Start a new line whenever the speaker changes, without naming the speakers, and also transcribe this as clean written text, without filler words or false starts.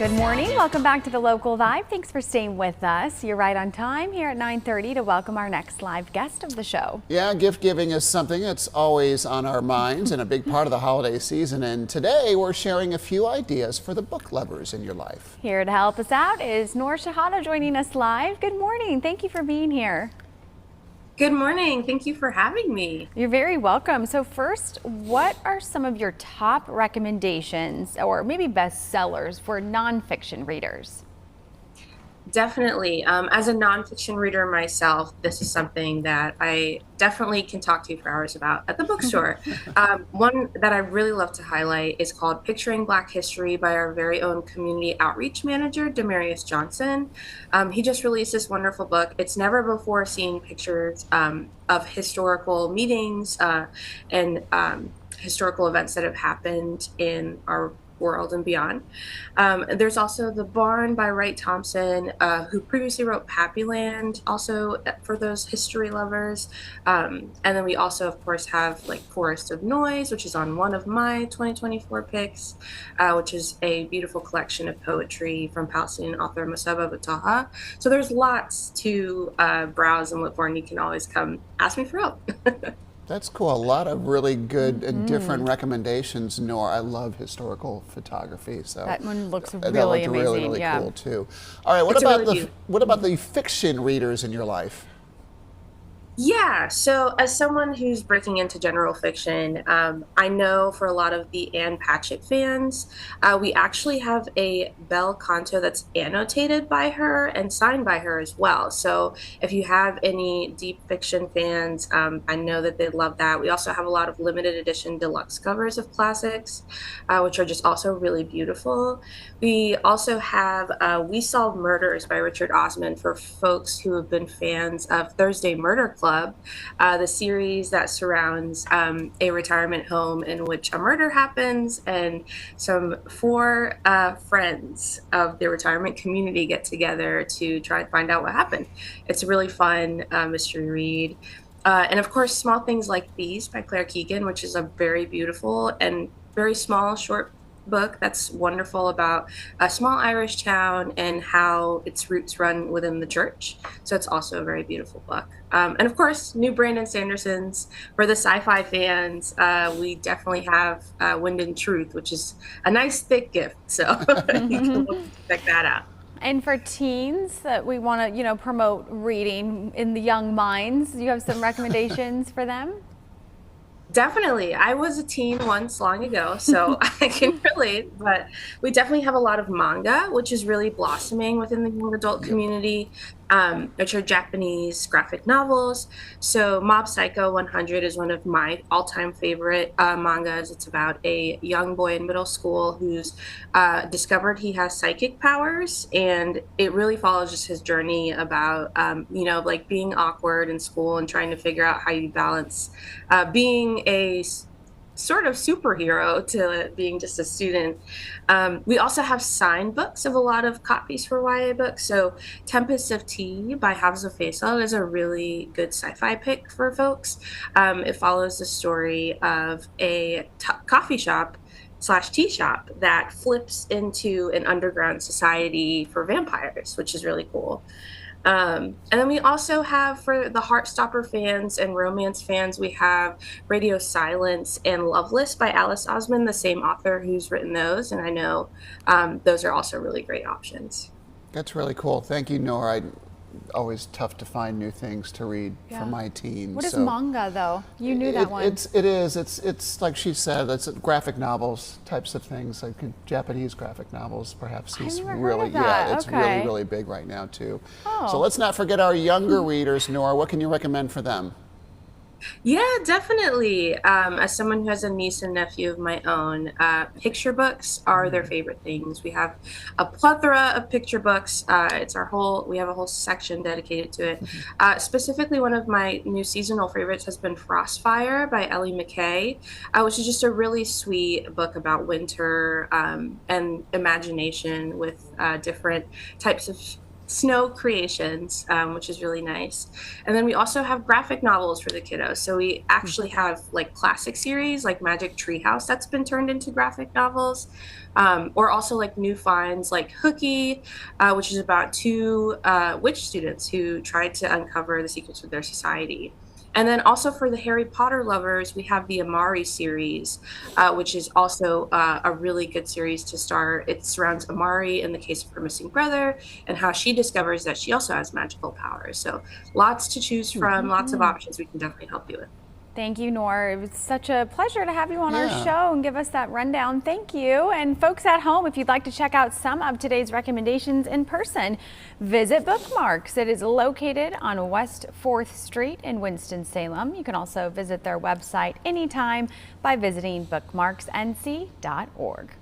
Good morning. Welcome back to the Local Vibe. Thanks for staying with us. You're right on time here at 9:30 to welcome our next live guest of the show.
Yeah, gift giving is something that's always on our minds and a big part of the holiday season. And today we're sharing a few ideas for the book lovers in your life.
Here to help us out is Noor Shahada joining us live. Good morning. Thank you for being here.
Good morning. Thank you for having me.
You're very welcome. So first, what are some of your top recommendations or maybe bestsellers for nonfiction readers?
Definitely. As a nonfiction reader myself, this is something that I definitely can talk to you for hours about at the bookstore. One that I really love to highlight is called Picturing Black History by our very own community outreach manager, Demarius Johnson. He just released this wonderful book. It's never before seen pictures of historical meetings and historical events that have happened in our world and beyond. There's also The Barn by Wright Thompson, who previously wrote Pappyland, also for those history lovers. And then we also, of course, have like Forest of Noise, which is on one of my 2024 picks, which is a beautiful collection of poetry from Palestinian author Musaba Bataha. So there's lots to browse and look for, and you can always come ask me for help.
That's cool. A lot of really good and different recommendations, Nor. I love historical photography, so
That one looks
that
really
looked
amazing.
really
Yeah.
cool too. All right,
It's really
what about the fiction readers in your life?
Yeah, so as someone who's breaking into general fiction, I know for a lot of the Anne Patchett fans, we actually have a bel canto that's annotated by her and signed by her as well. So if you have any deep fiction fans, I know that they'd love that. We also have a lot of limited edition deluxe covers of classics, which are just also really beautiful. We also have We Solve Murders by Richard Osman for folks who have been fans of Thursday Murder Club, the series that surrounds a retirement home in which a murder happens, and some four friends of the retirement community get together to try and find out what happened. It's a really fun mystery read. And of course, Small Things Like These by Claire Keegan, which is a very beautiful and very small, short book that's wonderful about a small Irish town and how its roots run within the church. So it's also a very beautiful book. And of course, new Brandon Sanderson's. For the sci-fi fans, we definitely have Wind and Truth, which is a nice thick gift. So you can check that out.
And for teens that we want to, promote reading in the young minds, you have some recommendations for them?
Definitely. I was a teen once long ago, so I can relate, but we definitely have a lot of manga, which is really blossoming within the young adult community, which are Japanese graphic novels. So Mob Psycho 100 is one of my all-time favorite mangas. It's about a young boy in middle school who's discovered he has psychic powers, and it really follows just his journey about, like being awkward in school and trying to figure out how you balance being a sort of superhero to being just a student. We also have signed books of a lot of copies for YA books. So Tempest of Tea by Hafsa Faisal is a really good sci-fi pick for folks. It follows the story of a coffee shop / tea shop that flips into an underground society for vampires, which is really cool. And then we also have, for the Heartstopper fans and romance fans, we have Radio Silence and Loveless by Alice Osman, the same author who's written those. And I know those are also really great options.
That's really cool. Thank you, Nora. Always tough to find new things to read for my teens.
What is manga, though? You knew that one.
It's like she said, it's graphic novels types of things, like Japanese graphic novels. Perhaps he's really, yeah, it's really, really big right now too.
Oh.
So let's not forget our younger readers, Nora. What can you recommend for them?
Yeah, definitely. As someone who has a niece and nephew of my own, picture books are their favorite things. We have a plethora of picture books. We have a whole section dedicated to it. Specifically, one of my new seasonal favorites has been Frostfire by Ellie McKay, which is just a really sweet book about winter and imagination with different types of snow creations, which is really nice. And then we also have graphic novels for the kiddos. So we actually have like classic series like Magic Treehouse that's been turned into graphic novels, or also like new finds like Hooky, which is about two witch students who tried to uncover the secrets of their society. And then also for the Harry Potter lovers, we have the Amari series, which is also a really good series to start. It surrounds Amari in the case of her missing brother and how she discovers that she also has magical powers. So lots to choose from, lots of options we can definitely help you with.
Thank you, Noor. It was such a pleasure to have you on our
Yeah.
show and give us that rundown. Thank you. And folks at home, if you'd like to check out some of today's recommendations in person, visit Bookmarks. It is located on West 4th Street in Winston-Salem. You can also visit their website anytime by visiting bookmarksnc.org.